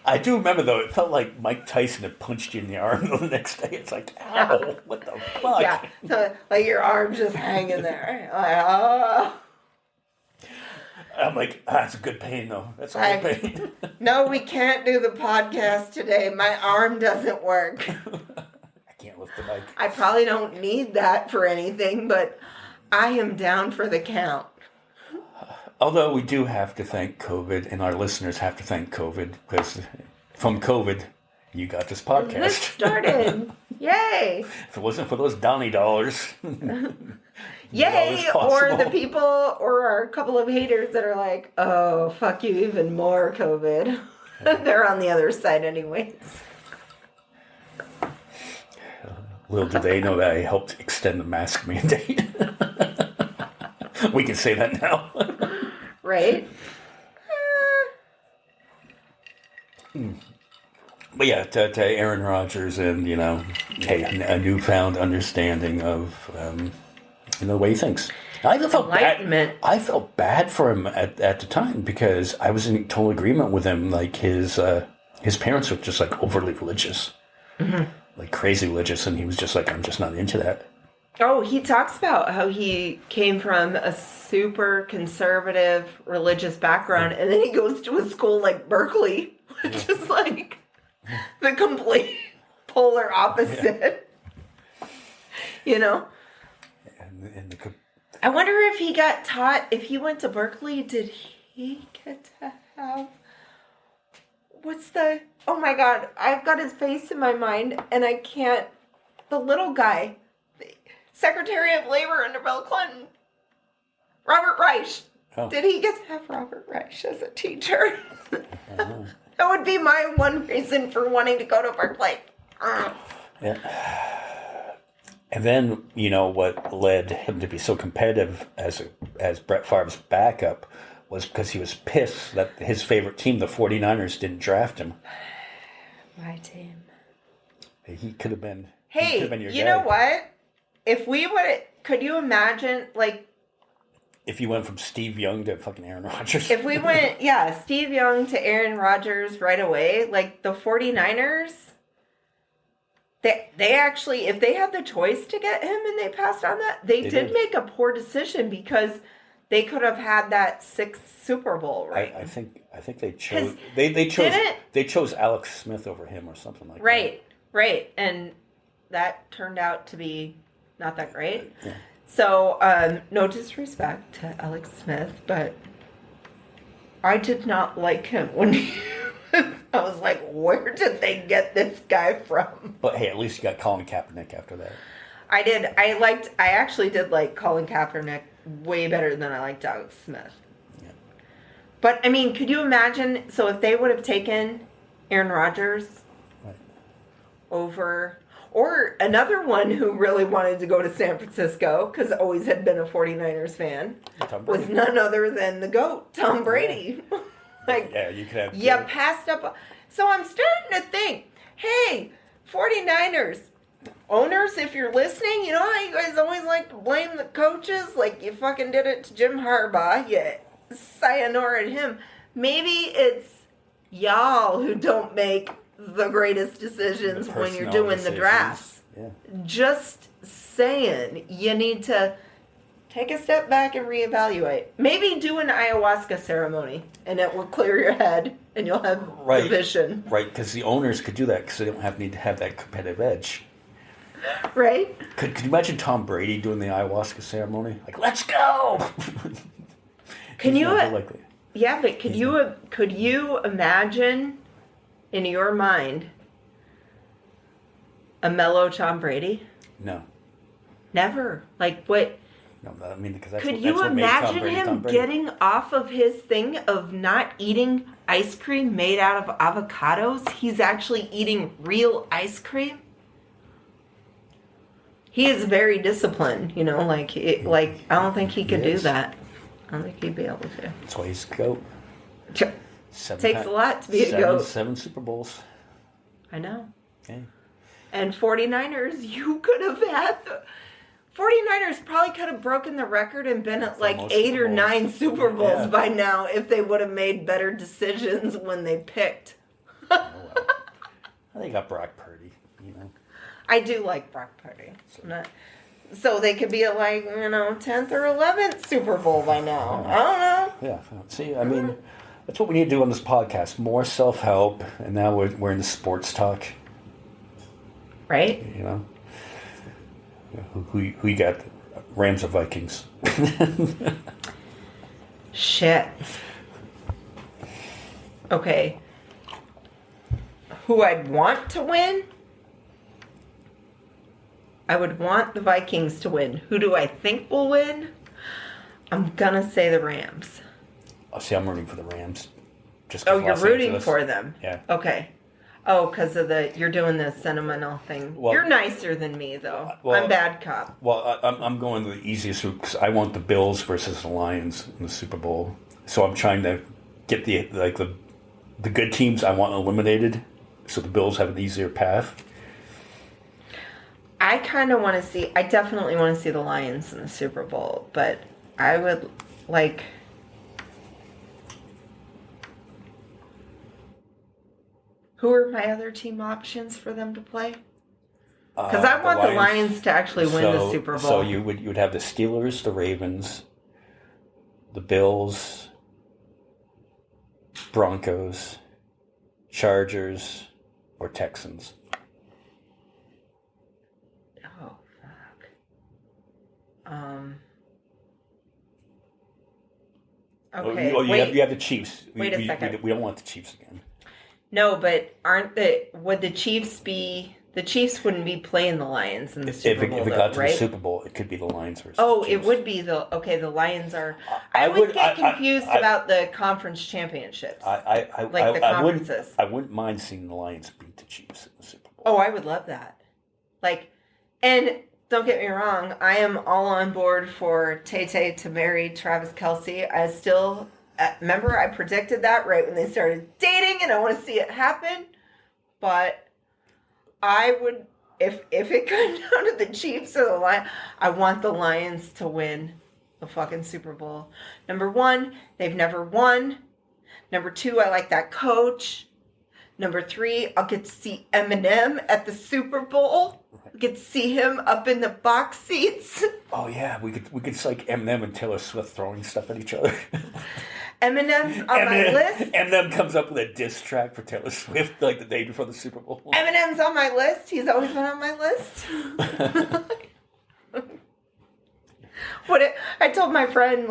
[SPEAKER 1] I do remember, though, it felt like Mike Tyson had punched you in the arm the next day. It's like, ow, what the fuck?
[SPEAKER 2] Yeah, so, like your arm's just hanging there. Like, oh.
[SPEAKER 1] I'm like, that's a good pain, though. That's a good pain.
[SPEAKER 2] No, we can't do the podcast today. My arm doesn't work.
[SPEAKER 1] I can't lift the mic.
[SPEAKER 2] I probably don't need that for anything, but I am down for the count.
[SPEAKER 1] Although we do have to thank COVID, and our listeners have to thank COVID, because from COVID, you got this podcast.
[SPEAKER 2] This started. Yay.
[SPEAKER 1] If it wasn't for those Donnie dollars.
[SPEAKER 2] Yay. Or the people, or a couple of haters that are like, oh, fuck you even more, COVID. They're on the other side anyways.
[SPEAKER 1] Little do they know that I helped extend the mask mandate. We can say that now.
[SPEAKER 2] Right?
[SPEAKER 1] But yeah, to Aaron Rodgers and, hey, a newfound understanding of, the way he thinks. I felt bad. I felt bad for him at the time because I was in total agreement with him. Like his parents were just like overly religious, like crazy religious, and he was just like, I'm just not into that.
[SPEAKER 2] Oh, he talks about how he came from a super conservative religious background, and then he goes to a school like Berkeley, which is like the complete polar opposite.
[SPEAKER 1] And
[SPEAKER 2] I wonder if he got taught, if he went to Berkeley, did he get to have, oh my God, I've got his face in my mind, and I can't, the little guy, the Secretary of Labor under Bill Clinton, Robert Reich. Oh. Did he get to have Robert Reich as a teacher? That would be my one reason for wanting to go to Berkeley.
[SPEAKER 1] Yeah. And then, what led him to be so competitive as Brett Favre's backup was because he was pissed that his favorite team, the 49ers, didn't draft him.
[SPEAKER 2] My team.
[SPEAKER 1] He could have been.
[SPEAKER 2] Hey, you know what? If we would, could you imagine,
[SPEAKER 1] if you went from Steve Young to fucking Aaron Rodgers?
[SPEAKER 2] If we went, Steve Young to Aaron Rodgers right away, the 49ers, they actually, if they had the choice to get him and they passed on that, they did make a poor decision because they could have had that 6th Super Bowl, right?
[SPEAKER 1] I think they chose they chose Alex Smith over him or something like that.
[SPEAKER 2] Right. And that turned out to be not that great. Yeah. So, no disrespect to Alex Smith, but I did not like him when I was like, where did they get this guy from?
[SPEAKER 1] But hey, at least you got Colin Kaepernick after that.
[SPEAKER 2] I did. I actually did like Colin Kaepernick way better than I liked Alex Smith. Yeah. But, I mean, could you imagine, so if they would have taken Aaron Rodgers over... Or another one who really wanted to go to San Francisco, because always had been a 49ers fan, was none other than the GOAT, Tom Brady.
[SPEAKER 1] You could have...
[SPEAKER 2] You passed up... So I'm starting to think, hey, 49ers, owners, if you're listening, you know how you guys always like to blame the coaches? Like you fucking did it to Jim Harbaugh. You sayonara'd him. Maybe it's y'all who don't make the greatest decisions when you're doing the drafts. Yeah. Just saying, you need to take a step back and reevaluate. Maybe do an ayahuasca ceremony, and it will clear your head, and you'll have the vision.
[SPEAKER 1] Right, because the owners could do that because they don't need to have that competitive edge.
[SPEAKER 2] Right?
[SPEAKER 1] Could you imagine Tom Brady doing the ayahuasca ceremony? Like, let's go!
[SPEAKER 2] Can you? Yeah, but could you imagine in your mind a mellow Tom Brady?
[SPEAKER 1] No.
[SPEAKER 2] Never. Like what?
[SPEAKER 1] No, I mean because
[SPEAKER 2] could you imagine him getting off of his thing of not eating ice cream made out of avocados? He's actually eating real ice cream. He is very disciplined, like I don't think he could do that. I don't think he'd be able to.
[SPEAKER 1] That's why he's a GOAT.
[SPEAKER 2] Takes a lot to be a GOAT.
[SPEAKER 1] 7 Super Bowls.
[SPEAKER 2] I know.
[SPEAKER 1] Okay.
[SPEAKER 2] And 49ers, you could have had 49ers probably could have broken the record and been at like 8 or 9 Super Bowls by now if they would have made better decisions when they picked.
[SPEAKER 1] They got Brock Purdy,
[SPEAKER 2] I do like Brock Purdy. So they could be at 10th or 11th Super Bowl by now. I don't know.
[SPEAKER 1] Yeah. See, I mean, that's what we need to do on this podcast. More self-help, and now we're into sports talk.
[SPEAKER 2] Right?
[SPEAKER 1] Who you got? Rams or Vikings?
[SPEAKER 2] Shit. Okay. Who I'd want to win? I would want the Vikings to win. Who do I think will win? I'm gonna say the Rams.
[SPEAKER 1] See, I'm rooting for the Rams.
[SPEAKER 2] You're rooting for them?
[SPEAKER 1] Yeah.
[SPEAKER 2] Okay. Oh, because of you're doing the sentimental thing. Well, you're nicer than me, though. I'm bad cop.
[SPEAKER 1] Well, I'm going the easiest route because I want the Bills versus the Lions in the Super Bowl. So I'm trying to get the good teams I want eliminated, so the Bills have an easier path.
[SPEAKER 2] I definitely want to see the Lions in the Super Bowl, but I would like... Who are my other team options for them to play? Because I want the Lions to actually win the Super Bowl.
[SPEAKER 1] So you would have the Steelers, the Ravens, the Bills, Broncos, Chargers, or Texans.
[SPEAKER 2] Oh, fuck. Okay, wait.
[SPEAKER 1] You have the Chiefs.
[SPEAKER 2] Wait a second.
[SPEAKER 1] We don't want the Chiefs again.
[SPEAKER 2] No, but would the Chiefs be... The Chiefs wouldn't be playing the Lions in the Super Bowl,
[SPEAKER 1] if it got to
[SPEAKER 2] right?
[SPEAKER 1] the Super Bowl, it could be the Lions versus
[SPEAKER 2] Oh,
[SPEAKER 1] the Chiefs.
[SPEAKER 2] it would be the Lions are... I always get confused about the conference championships. The conferences.
[SPEAKER 1] I wouldn't mind seeing the Lions beat the Chiefs in the Super Bowl.
[SPEAKER 2] Oh, I would love that. And don't get me wrong, I am all on board for Tay-Tay to marry Travis Kelce. I still... remember, I predicted that right when they started dating, and I want to see it happen. But... I would, if it comes down to the Chiefs or the Lions, I want the Lions to win the fucking Super Bowl. Number one, they've never won. Number two, I like that coach. Number three, I'll get to see Eminem at the Super Bowl. I get to see him up in the box seats.
[SPEAKER 1] Oh yeah, we could like Eminem and Taylor Swift throwing stuff at each other.
[SPEAKER 2] Eminem's on my list.
[SPEAKER 1] Eminem comes up with a diss track for Taylor Swift like the day before the Super Bowl.
[SPEAKER 2] Eminem's on my list. He's always been on my list. I told my friend,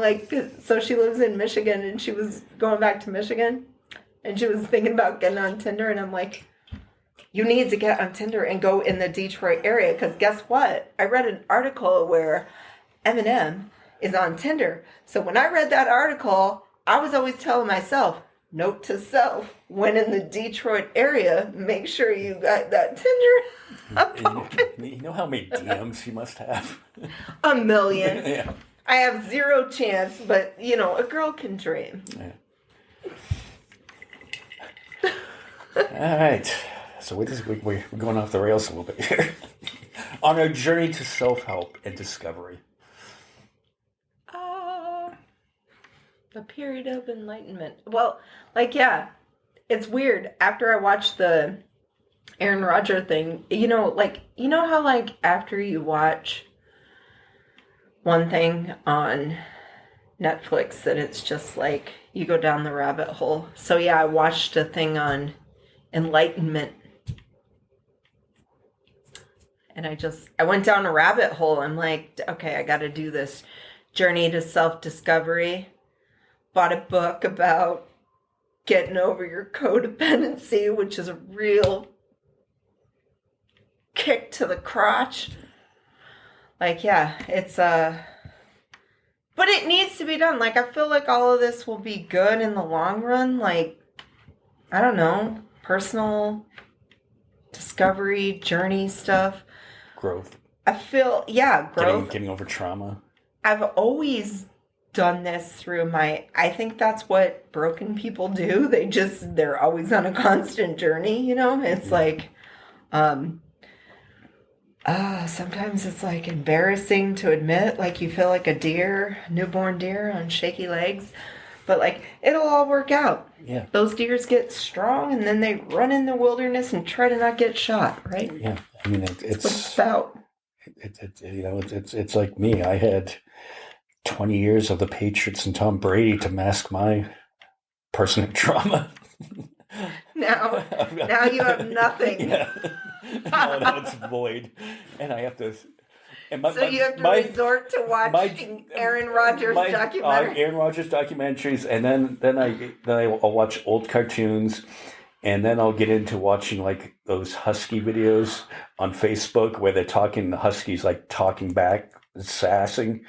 [SPEAKER 2] so she lives in Michigan, and she was going back to Michigan, and she was thinking about getting on Tinder, and I'm like, you need to get on Tinder and go in the Detroit area, because guess what? I read an article where Eminem is on Tinder. So when I read that article, I was always telling myself, note to self, when in the Detroit area, make sure you got that Tinder up open.
[SPEAKER 1] You know how many DMs you must have?
[SPEAKER 2] 1 million.
[SPEAKER 1] Yeah.
[SPEAKER 2] I have zero chance, but, a girl can dream.
[SPEAKER 1] Yeah. All right. So we're going off the rails a little bit here. On our journey to self-help and discovery.
[SPEAKER 2] A period of enlightenment. Well, it's weird. After I watched the Aaron Rodgers thing, how after you watch one thing on Netflix that it's just you go down the rabbit hole. So yeah, I watched a thing on enlightenment. And I went down a rabbit hole. I'm like, okay, I got to do this journey to self-discovery. Bought a book about getting over your codependency, which is a real kick to the crotch. It's but it needs to be done. I feel like all of this will be good in the long run. I don't know, personal discovery, journey stuff.
[SPEAKER 1] Growth.
[SPEAKER 2] I feel, growth.
[SPEAKER 1] Getting over trauma.
[SPEAKER 2] I've always done this through I think that's what broken people do. They're always on a constant journey, It's sometimes it's embarrassing to admit, you feel like a newborn deer on shaky legs, but it'll all work out.
[SPEAKER 1] Yeah.
[SPEAKER 2] Those deers get strong and then they run in the wilderness and try to not get shot, right?
[SPEAKER 1] Yeah. I mean, it's
[SPEAKER 2] what it's about.
[SPEAKER 1] It's like me. I had 20 years of the Patriots and Tom Brady to mask my personal trauma.
[SPEAKER 2] Now you have nothing.
[SPEAKER 1] Yeah. Now it's void, and I have to. And
[SPEAKER 2] you have to resort to watching Aaron Rodgers documentaries.
[SPEAKER 1] Aaron Rodgers documentaries, and then I'll watch old cartoons, and then I'll get into watching those husky videos on Facebook where they're talking. The huskies talking back, sassing.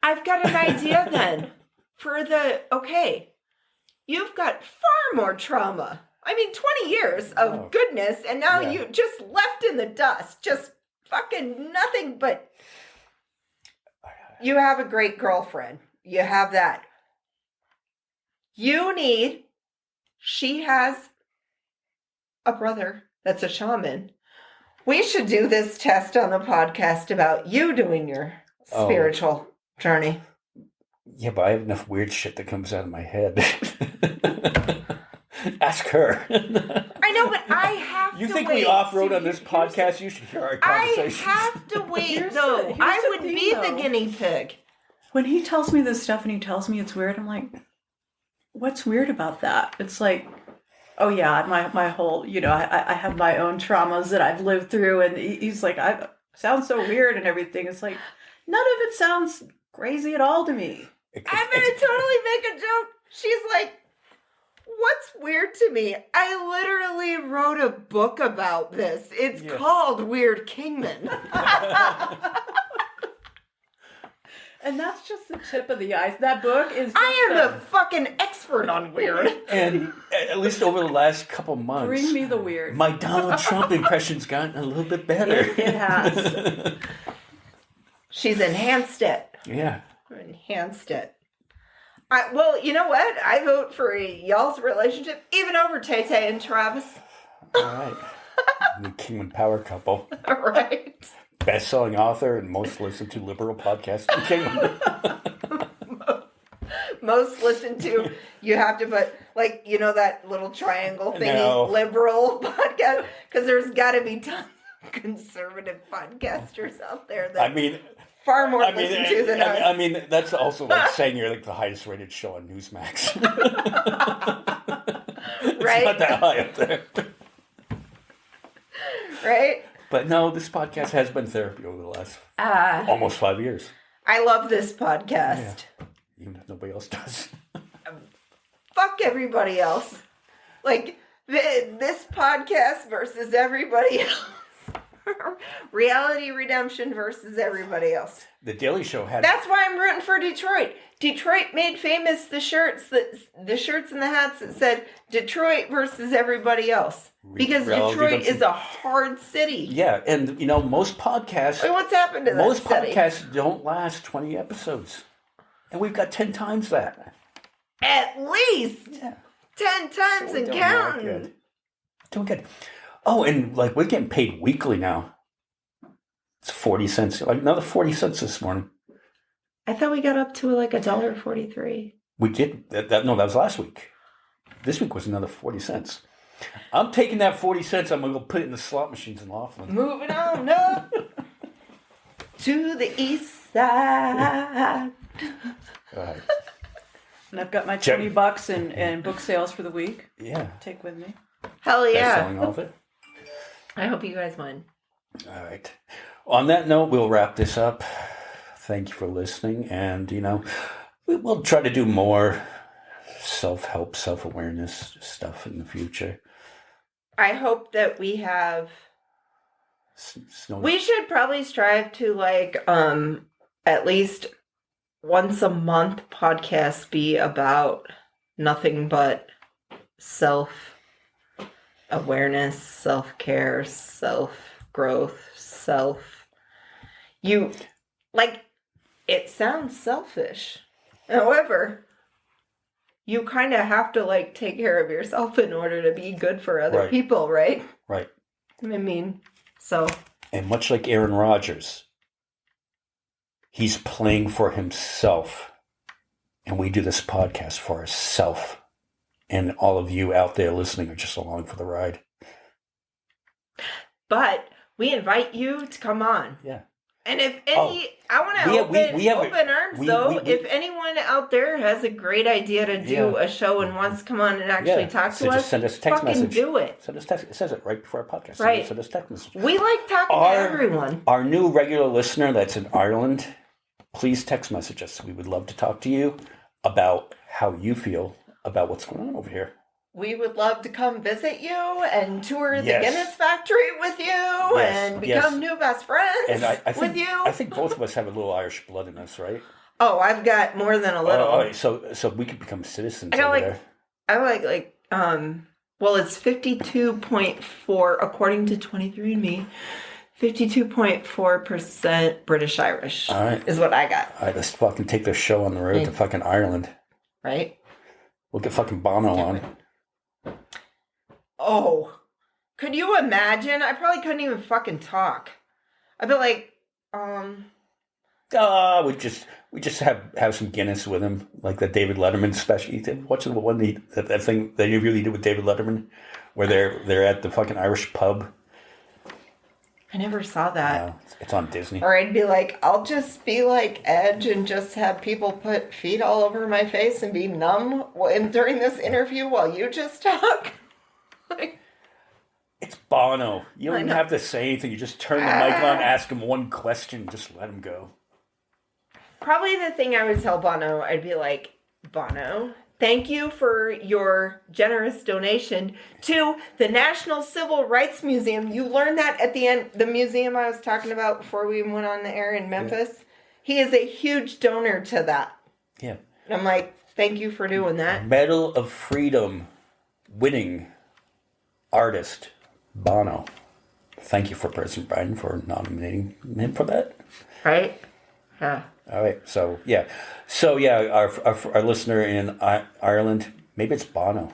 [SPEAKER 2] I've got an idea then you've got far more trauma. 20 years of goodness, and now you just left in the dust. Just fucking nothing but... You have a great girlfriend. You have that. She has a brother that's a shaman. We should do this test on the podcast about you doing your spiritual journey.
[SPEAKER 1] Yeah, but I have enough weird shit that comes out of my head. Ask her.
[SPEAKER 2] I know, but I have to
[SPEAKER 1] You think
[SPEAKER 2] wait.
[SPEAKER 1] we off-road on this podcast? You should hear our conversations.
[SPEAKER 2] I have to wait,
[SPEAKER 3] though.
[SPEAKER 2] though. I would
[SPEAKER 3] thing,
[SPEAKER 2] be
[SPEAKER 3] though.
[SPEAKER 2] the guinea pig.
[SPEAKER 3] When he tells me this stuff and he tells me it's weird, I'm like, what's weird about that? It's like, oh yeah, my whole, I have my own traumas that I've lived through, and he's like, I sounds so weird and everything. It's like, none of it sounds crazy at all to me.
[SPEAKER 2] I'm gonna totally make a joke. She's like, what's weird to me? I literally wrote a book about this. It's called Weird Kingman.
[SPEAKER 3] And that's just the tip of the ice. That book is.
[SPEAKER 2] I am a fucking expert on weird.
[SPEAKER 1] And at least over the last couple months,
[SPEAKER 3] Bring me the weird.
[SPEAKER 1] my Donald Trump impression's gotten a little bit better.
[SPEAKER 3] It has.
[SPEAKER 2] She's enhanced it.
[SPEAKER 1] Yeah.
[SPEAKER 2] Enhanced it. Well, you know what? I vote for y'all's relationship, even over Tay Tay and Travis.
[SPEAKER 1] All right. The Kingman Power couple.
[SPEAKER 2] Right.
[SPEAKER 1] Best-selling author and most listened to liberal podcast in Kingman.
[SPEAKER 2] Most listened to, you have to put, like, that little triangle thingy,
[SPEAKER 1] No.
[SPEAKER 2] liberal podcast, because there's got to be tons of conservative podcasters out there that far more listen to than us.
[SPEAKER 1] I mean, that's also like saying you're like the highest rated show on Newsmax.
[SPEAKER 2] Right?
[SPEAKER 1] It's not that high up there.
[SPEAKER 2] Right?
[SPEAKER 1] But no, this podcast has been therapy over the last almost 5 years.
[SPEAKER 2] I love this podcast.
[SPEAKER 1] Yeah. Even if nobody else does.
[SPEAKER 2] Fuck everybody else. Like, this podcast versus everybody else. Reality Redemption versus everybody else.
[SPEAKER 1] The Daily Show had...
[SPEAKER 2] That's why I'm rooting for Detroit. Detroit made famous the shirts and the hats that said Detroit versus everybody else. Because Detroit is a hard city.
[SPEAKER 1] Yeah, and most podcasts...
[SPEAKER 2] Wait, what's happened to that
[SPEAKER 1] Most
[SPEAKER 2] city?
[SPEAKER 1] podcasts don't last 20 episodes. And we've got 10 times that.
[SPEAKER 2] At least 10 times and counting.
[SPEAKER 1] Doing good. Oh, and we're getting paid weekly now. It's 40 cents. Like another 40 cents this morning.
[SPEAKER 2] I thought we got up to $1.43.
[SPEAKER 1] We did. That was last week. This week was another 40 cents. I'm taking that 40 cents. I'm going to go put it in the slot machines in Laughlin.
[SPEAKER 2] Moving on up to the east side.
[SPEAKER 1] All right.
[SPEAKER 3] And I've got my $20 in book sales for the week.
[SPEAKER 1] Yeah.
[SPEAKER 3] Take with me.
[SPEAKER 2] Hell yeah.
[SPEAKER 1] Best-selling author.
[SPEAKER 2] I hope you guys win.
[SPEAKER 1] All right. On that note, we'll wrap this up. Thank you for listening. And, we'll try to do more self-help, self-awareness stuff in the future.
[SPEAKER 2] I hope that we have... We should probably strive to, at least once a month podcast be about nothing but self-awareness, self-care, self-growth, it sounds selfish. However, you kind of have to take care of yourself in order to be good for other people, right?
[SPEAKER 1] Right.
[SPEAKER 2] And
[SPEAKER 1] much like Aaron Rodgers, he's playing for himself. And we do this podcast for ourselves. And all of you out there listening are just along for the ride.
[SPEAKER 2] But we invite you to come on.
[SPEAKER 1] Yeah.
[SPEAKER 2] And if I want to open arms, if anyone out there has a great idea to do a show and wants to come on and actually talk to us,
[SPEAKER 1] just send us a text message.
[SPEAKER 2] Do it.
[SPEAKER 1] Send us text. It says it right before our podcast.
[SPEAKER 2] Right.
[SPEAKER 1] Send us a text message.
[SPEAKER 2] We like talking to everyone.
[SPEAKER 1] Our new regular listener that's in Ireland, please text message us. We would love to talk to you about how you feel about what's going on over here.
[SPEAKER 2] We would love to come visit you and tour the Guinness factory with you and become new best friends with you.
[SPEAKER 1] I think both of us have a little Irish blood in us, right?
[SPEAKER 2] Oh, I've got more than a little.
[SPEAKER 1] So we could become citizens over there.
[SPEAKER 2] It's 52.4 according to 23andMe. 52.4% British Irish.
[SPEAKER 1] All right.
[SPEAKER 2] Is what I got.
[SPEAKER 1] All right, let's fucking take this show on the road to fucking Ireland.
[SPEAKER 2] Right?
[SPEAKER 1] We'll get fucking Bono on.
[SPEAKER 2] Oh, Could you imagine? I probably couldn't even fucking talk. I'd be like,
[SPEAKER 1] we just have some Guinness with him, like the David Letterman special. What's the one that thing that interview he did with David Letterman, where they're at the fucking Irish pub.
[SPEAKER 2] I never saw that.
[SPEAKER 1] It's on Disney.
[SPEAKER 2] Or I'd be like, I'll just be like Edge and just have people put feet all over my face and be numb during this interview while you just talk.
[SPEAKER 1] It's Bono. You don't even have to say anything. You just turn the mic on, ask him one question, just let him go.
[SPEAKER 2] Probably the thing I would tell Bono, I'd be like, Bono, thank you for your generous donation to the National Civil Rights Museum. You learned that at the end, the museum I was talking about before we went on the air in Memphis. Yeah. He is a huge donor to that.
[SPEAKER 1] Yeah.
[SPEAKER 2] And I'm like, thank you for doing that.
[SPEAKER 1] Medal of Freedom winning artist, Bono. Thank you for President Biden for nominating him for that.
[SPEAKER 2] Right? Yeah.
[SPEAKER 1] All right. So, yeah. Our listener in Ireland, maybe it's Bono.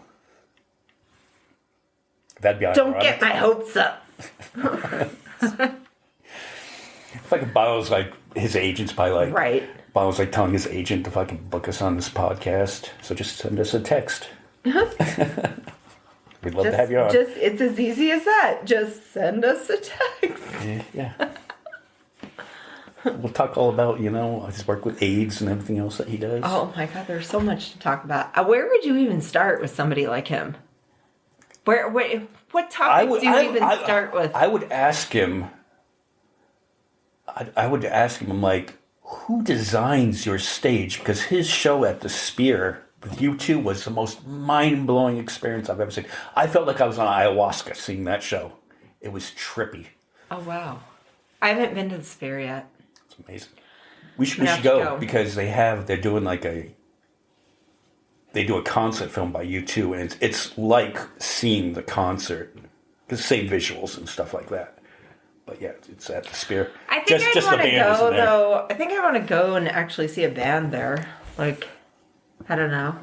[SPEAKER 1] That'd be
[SPEAKER 2] Don't get my hopes up.
[SPEAKER 1] It's like Bono's like, his agent's probably like,
[SPEAKER 2] right.
[SPEAKER 1] Bono's like telling his agent to fucking book us on this podcast. So just send us a text. We'd love to have you on.
[SPEAKER 2] It's as easy as that. Just send us a text.
[SPEAKER 1] Yeah. We'll talk all about, his work with AIDS and everything else that he does.
[SPEAKER 2] Oh my God, there's so much to talk about. Where would you even start with somebody like him? What topic do you even start with?
[SPEAKER 1] I would ask him, I'm like, who designs your stage? Because his show at the Spear with you two was the most mind-blowing experience I've ever seen. I felt like I was on ayahuasca seeing that show. It was trippy.
[SPEAKER 2] Oh, wow. I haven't been to the Spear yet.
[SPEAKER 1] It's amazing. We should go because they're doing they do a concert film by U2, and it's like seeing the concert. The same visuals and stuff like that. But yeah, it's at the Spear.
[SPEAKER 2] I think I want to go, though. I think I want to go and actually see a band there. Like, I don't know.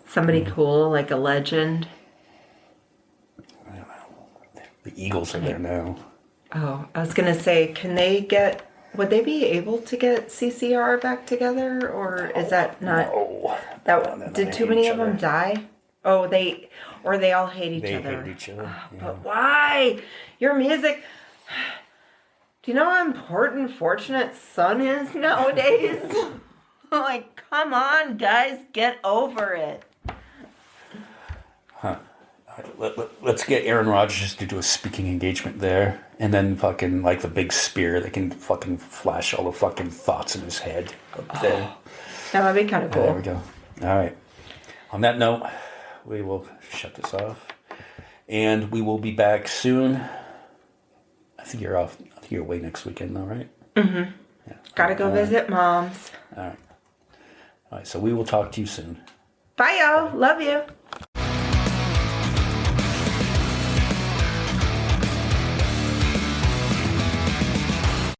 [SPEAKER 2] Somebody cool, like a legend.
[SPEAKER 1] I don't know. The Eagles are there now.
[SPEAKER 2] Oh, I was going to say, would they be able to get CCR back together? Or is that not? No. Did too many of them die? Oh, they all hate each other.
[SPEAKER 1] They hate each other.
[SPEAKER 2] Oh, yeah. But why? Your music. Do you know how important Fortunate Son is nowadays? Like, come on, guys, get over it.
[SPEAKER 1] Huh. Let's get Aaron Rodgers to do a speaking engagement there. And then fucking, like the big spear, they can fucking flash all the fucking thoughts in his head up there.
[SPEAKER 2] That would be kind of cool.
[SPEAKER 1] There we go. All right. On that note, we will shut this off. And we will be back soon. I think you're off. I think you're away next weekend, though, right?
[SPEAKER 2] Mm-hmm. Yeah. Gotta go visit Moms.
[SPEAKER 1] All right. So we will talk to you soon.
[SPEAKER 2] Bye, y'all. Love you.